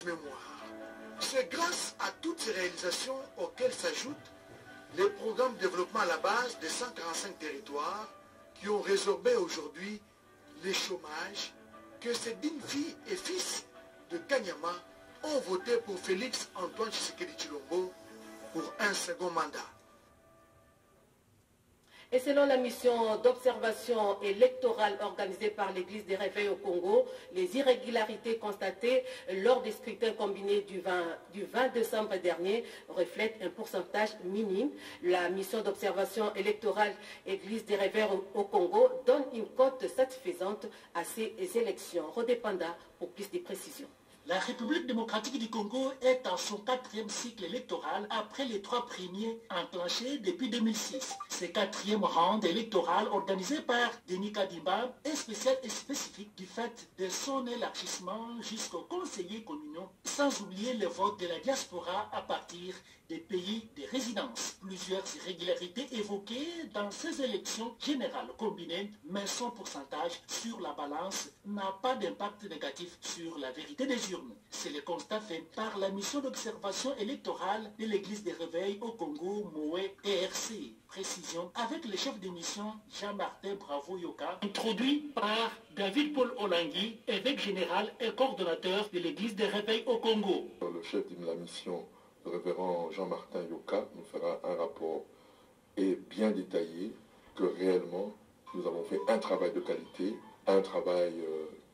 mémoire. C'est grâce à toutes ces réalisations auxquelles s'ajoutent les programmes de développement à la base des 145 territoires qui ont résorbé aujourd'hui les chômages que ces dignes filles et fils de Kanyama ont voté pour Félix Antoine Tshisekedi Tshilombo pour un second mandat. Et selon la mission d'observation électorale organisée par l'Église des Réveils au Congo, les irrégularités constatées lors des scrutins combinés du 20 décembre dernier reflètent un pourcentage minime. La mission d'observation électorale Église des Réveils au Congo donne une cote satisfaisante à ces élections. Rodépanda pour plus de précisions. La République démocratique du Congo est en son 4e cycle électoral après les 3 premiers enclenchés depuis 2006. Ce 4e round électoral organisé par Denis Kadimba est spécial et spécifique du fait de son élargissement jusqu'aux conseillers communaux, sans oublier le vote de la diaspora à partir des pays de résidence. Plusieurs irrégularités évoquées dans ces élections générales combinées, mais son pourcentage sur la balance n'a pas d'impact négatif sur la vérité des urnes. C'est le constat fait par la mission d'observation électorale de l'Église des Réveils au Congo, Moé ERC. Précision avec le chef de mission Jean-Martin Bravo Yoka, introduit par David Paul Olangui, évêque général et coordonnateur de l'Église des Réveils au Congo. Le chef de la mission, le révérend Jean-Martin Yoka, nous fera un rapport et bien détaillé que réellement nous avons fait un travail de qualité, un travail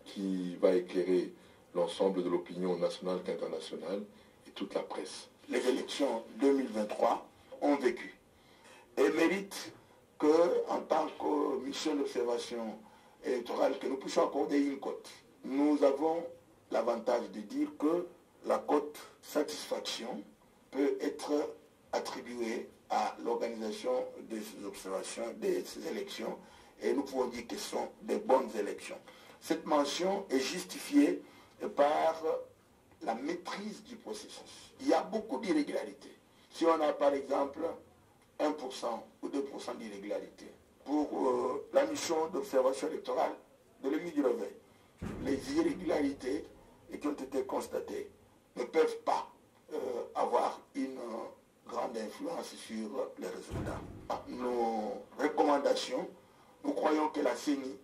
qui va éclairer l'ensemble de l'opinion nationale qu'internationale et toute la presse. Les élections 2023 ont vécu et méritent que, en tant que mission d'observation électorale, que nous puissions accorder une cote. Nous avons l'avantage de dire que la cote satisfaction peut être attribuée à l'organisation de ces observations, de ces élections, et nous pouvons dire que ce sont des bonnes élections. Cette mention est justifiée par la maîtrise du processus. Il y a beaucoup d'irrégularités. Si on a par exemple 1% ou 2% d'irrégularités pour la mission d'observation électorale de l'Église du Réveil, les irrégularités qui ont été constatées ne peuvent pas avoir une grande influence sur les résultats. Nos recommandations, nous croyons que la CENI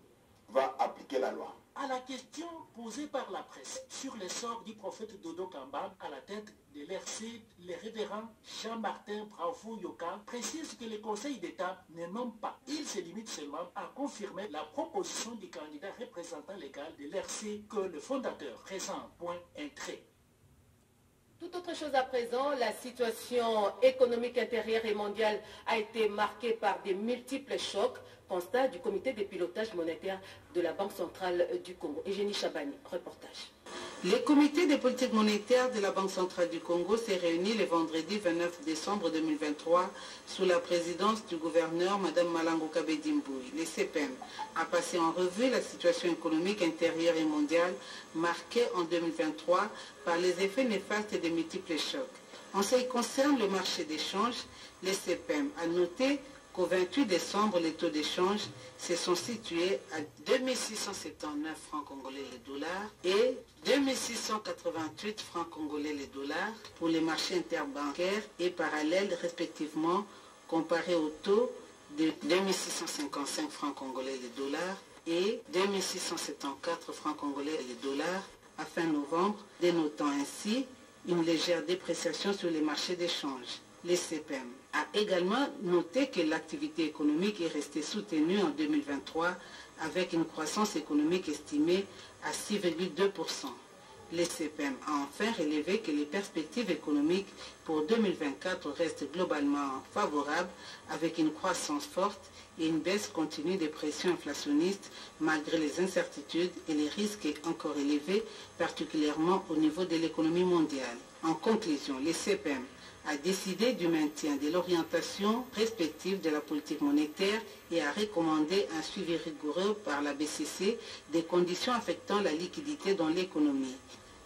va appliquer la loi. À la question posée par la presse sur le sort du prophète Dodo Kamba à la tête de l'RC, le révérend Jean-Martin Bravo Yoka précise que le Conseil d'État ne nomme pas. Il se limite seulement à confirmer la proposition du candidat représentant légal de l'RC que le fondateur présente. Point un trait. Tout autre chose à présent, la situation économique intérieure et mondiale a été marquée par des multiples chocs, constat du comité de pilotage monétaire de la Banque centrale du Congo. Eugénie Chabani, reportage. Le comité de politique monétaire de la Banque centrale du Congo s'est réuni le vendredi 29 décembre 2023 sous la présidence du gouverneur Mme Malango Kabedimbouy. Le CPM a passé en revue la situation économique intérieure et mondiale marquée en 2023 par les effets néfastes des multiples chocs. En ce qui concerne le marché d'échange, le CPM a noté qu'au 28 décembre, les taux d'échange se sont situés à 2679 francs congolais les dollars et 2688 francs congolais les dollars pour les marchés interbancaires et parallèles respectivement comparés au taux de 2655 francs congolais les dollars et 2674 francs congolais les dollars à fin novembre, dénotant ainsi une légère dépréciation sur les marchés d'échange. Le CPM a également noté que l'activité économique est restée soutenue en 2023 avec une croissance économique estimée à 6,2%. Le CPM a enfin relevé que les perspectives économiques pour 2024 restent globalement favorables avec une croissance forte et une baisse continue des pressions inflationnistes malgré les incertitudes et les risques encore élevés, particulièrement au niveau de l'économie mondiale. En conclusion, le CPM a décidé du maintien de l'orientation respective de la politique monétaire et a recommandé un suivi rigoureux par la BCC des conditions affectant la liquidité dans l'économie.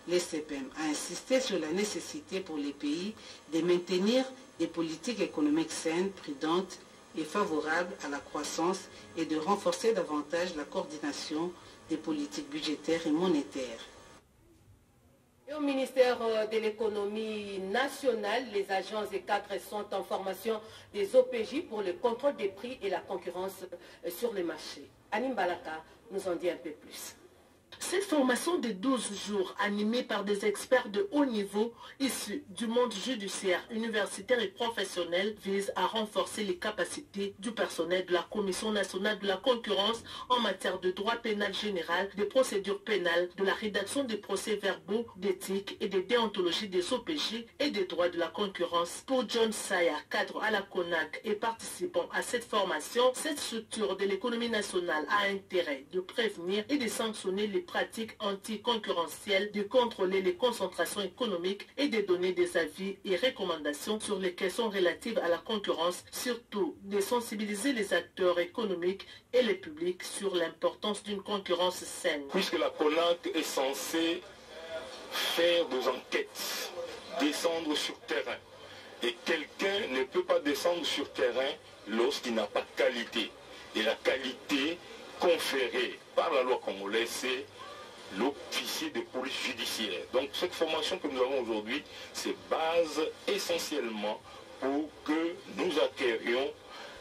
Le CPM a insisté sur la nécessité pour les pays de maintenir des politiques économiques saines, prudentes et favorables à la croissance et de renforcer davantage la coordination des politiques budgétaires et monétaires. Et au ministère de l'économie nationale, les agences et cadres sont en formation des OPJ pour le contrôle des prix et la concurrence sur les marchés. Anim Balaka nous en dit un peu plus. Cette formation de 12 jours, animée par des experts de haut niveau issus du monde judiciaire, universitaire et professionnel, vise à renforcer les capacités du personnel de la Commission nationale de la concurrence en matière de droit pénal général, de procédures pénales, de la rédaction des procès-verbaux, d'éthique et de déontologie des OPJ et des droits de la concurrence. Pour John Saya, cadre à la CONAC et participant à cette formation, cette structure de l'économie nationale a intérêt de prévenir et de sanctionner les pratiques anticoncurrentielles, de contrôler les concentrations économiques et de donner des avis et recommandations sur les questions relatives à la concurrence, surtout de sensibiliser les acteurs économiques et le public sur l'importance d'une concurrence saine. Puisque la CONAC est censée faire des enquêtes, descendre sur terrain, et quelqu'un ne peut pas descendre sur terrain lorsqu'il n'a pas de qualité. Et la qualité conférée par la loi congolaise, c'est l'officier de police judiciaire. Donc cette formation que nous avons aujourd'hui se base essentiellement pour que nous acquérions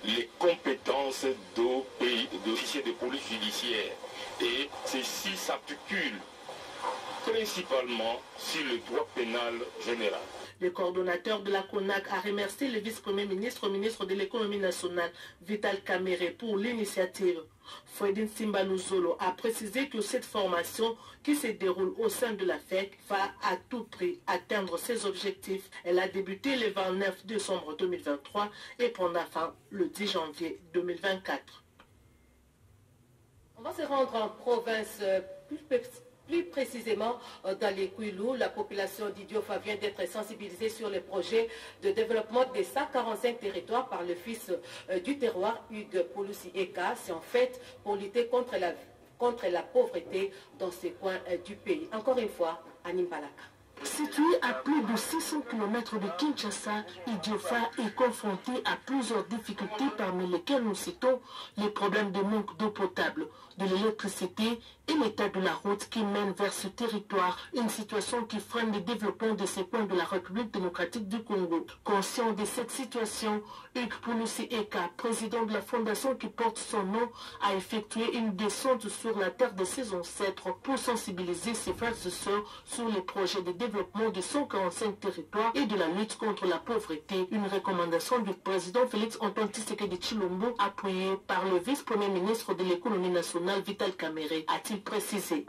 les compétences d'officier de police judiciaire. Et ceci s'articule principalement sur le droit pénal général. Le coordonnateur de la CONAC a remercié le vice-premier ministre, ministre de l'économie nationale, Vital Kamerhe, pour l'initiative. Fredin Simbanuzolo a précisé que cette formation qui se déroule au sein de la FEC va à tout prix atteindre ses objectifs. Elle a débuté le 29 décembre 2023 et prendra fin le 10 janvier 2024. On va se rendre en province plus précisément dans les Kouilou. La population d'Idiofa vient d'être sensibilisée sur les projets de développement des 145 territoires par le fils du terroir, Hugues Pouloussi Eka. C'est en fait pour lutter contre la pauvreté dans ces coins du pays. Encore une fois, Anim Balaka. Situé à plus de 600 km de Kinshasa, Idiofa est confronté à plusieurs difficultés parmi lesquelles nous citons les problèmes de manque d'eau potable, de l'électricité et l'état de la route qui mène vers ce territoire, une situation qui freine le développement de ces coins de la République démocratique du Congo. Conscient de cette situation, Hugues Pouloussi Eka, président de la fondation qui porte son nom, a effectué une descente sur la terre de ses ancêtres pour sensibiliser ses frères et sœurs sur les projets de développement de 145 territoires et de la lutte contre la pauvreté. Une recommandation du président Félix Antoine Tshisekedi Tshilombo, appuyée par le vice-premier ministre de l'économie nationale Vital Kamerhe, a-t-il précisé.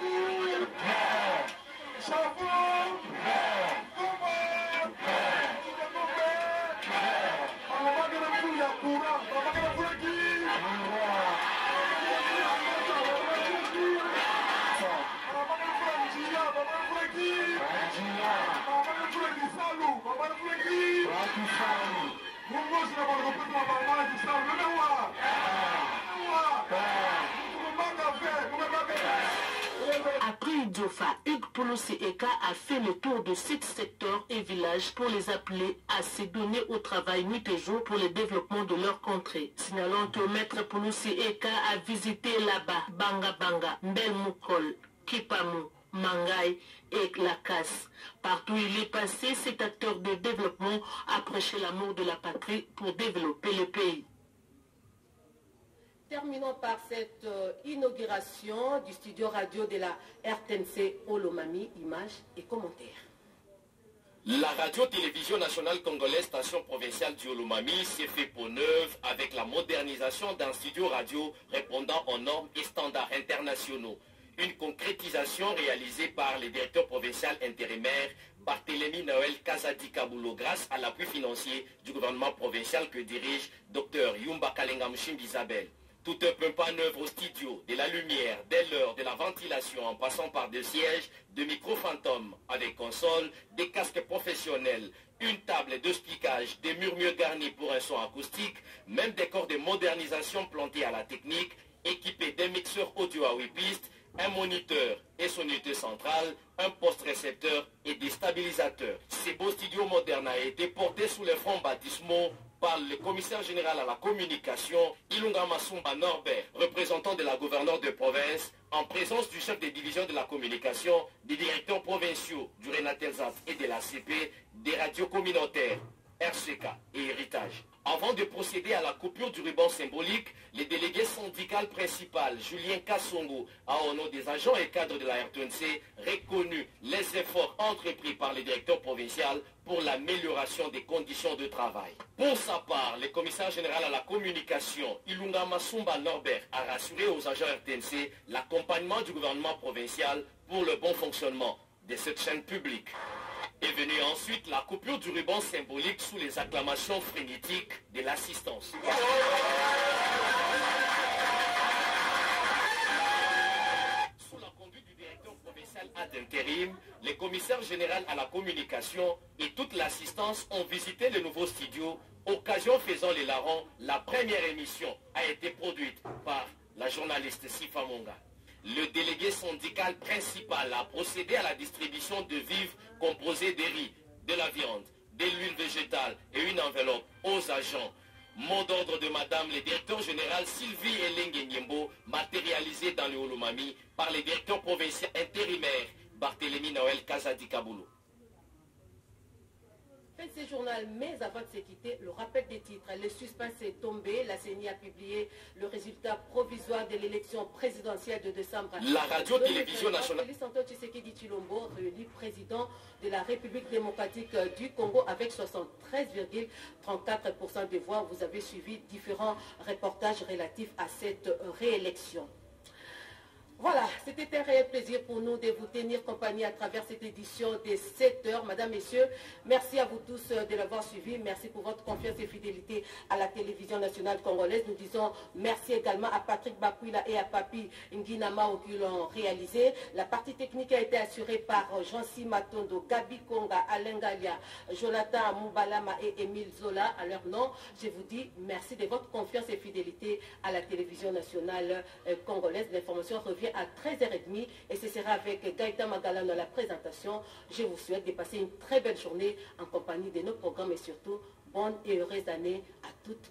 Après Idiofa, Hugues Pouloussi Eka a fait le tour de 7 secteurs et villages pour les appeler à se donner au travail nuit et jour pour le développement de leur contrée. Signalant que Maître Pouloussi Eka a visité là-bas Banga Banga, Mbel Moukol, Kipamu, Mangaï et Lakas. Partout où il est passé, cet acteur de développement a prêché l'amour de la patrie pour développer le pays. Terminons par cette inauguration du studio radio de la RTNC Olomami, images et commentaires. La radio-télévision nationale congolaise station provinciale du Olomami s'est fait peau neuve avec la modernisation d'un studio radio répondant aux normes et standards internationaux. Une concrétisation réalisée par le directeur provincial intérimaire Barthélémy Noël Kazadi Kaboulo grâce à l'appui financier du gouvernement provincial que dirige Dr Yumba Kalenga Mchimbi Isabelle. Tout un peu en œuvre au studio, de la lumière, des leurres, de la ventilation en passant par des sièges, de micro-fantômes avec console, des casques professionnels, une table de speakage, des murs mieux garnis pour un son acoustique, même des corps de modernisation plantés à la technique, équipés d'un mixeur audio à 8 pistes, un moniteur et son unité centrale, un poste récepteur et des stabilisateurs. Ces beaux studios modernes a été porté sous les fronts baptismaux par le commissaire général à la communication, Ilunga Masumba Norbert, représentant de la gouverneure de province, en présence du chef des divisions de la communication, des directeurs provinciaux du Renatelsat et de l'ACP, des radios communautaires, RCK et Héritage. Avant de procéder à la coupure du ruban symbolique, le délégué syndical principal, Julien Kassongo, a au nom des agents et cadres de la RTNC reconnu les efforts entrepris par le directeur provincial pour l'amélioration des conditions de travail. Pour sa part, le commissaire général à la communication, Ilunga Masumba Norbert, a rassuré aux agents RTNC l'accompagnement du gouvernement provincial pour le bon fonctionnement de cette chaîne publique. Est venue ensuite la coupure du ruban symbolique sous les acclamations frénétiques de l'assistance. Sous la conduite du directeur provincial ad intérim, le commissaire général à la communication et toute l'assistance ont visité le nouveau studio, occasion faisant les larrons. La première émission a été produite par la journaliste Sifa Monga. Le délégué syndical principal a procédé à la distribution de vivres composés de riz, de la viande, de l'huile végétale et une enveloppe aux agents. Mot d'ordre de Madame le directeur général Sylvie Elenge Nyembo, matérialisé dans le Olomami par le directeur provincial intérimaire Barthélémy Noël Kazadi Kaboulou. Ce journal, mais avant de se quitter, le rappel des titres. Le suspense est tombé. La CENI a publié le résultat provisoire de l'élection présidentielle de décembre. La radio-télévision nationale. Félix Antoine Tshisekedi Tshilombo, réélu président de la République démocratique du Congo avec 73,34% des voix. Vous avez suivi différents reportages relatifs à cette réélection. Voilà, c'était un réel plaisir pour nous de vous tenir compagnie à travers cette édition des 7 heures. Madame, Messieurs, merci à vous tous de l'avoir suivi. Merci pour votre confiance et fidélité à la télévision nationale congolaise. Nous disons merci également à Patrick Bakuila et à Papi Nguinamao qui l'ont réalisé. La partie technique a été assurée par Jean-Si Matondo, Gabi Konga, Alain Galia, Jonathan Moubalama et Émile Zola. À leur nom, je vous dis merci de votre confiance et fidélité à la télévision nationale congolaise. L'information revient à 13h30 et ce sera avec Gaïta Magalan dans la présentation. Je vous souhaite de passer une très belle journée en compagnie de nos programmes et surtout bonne et heureuse année à toutes.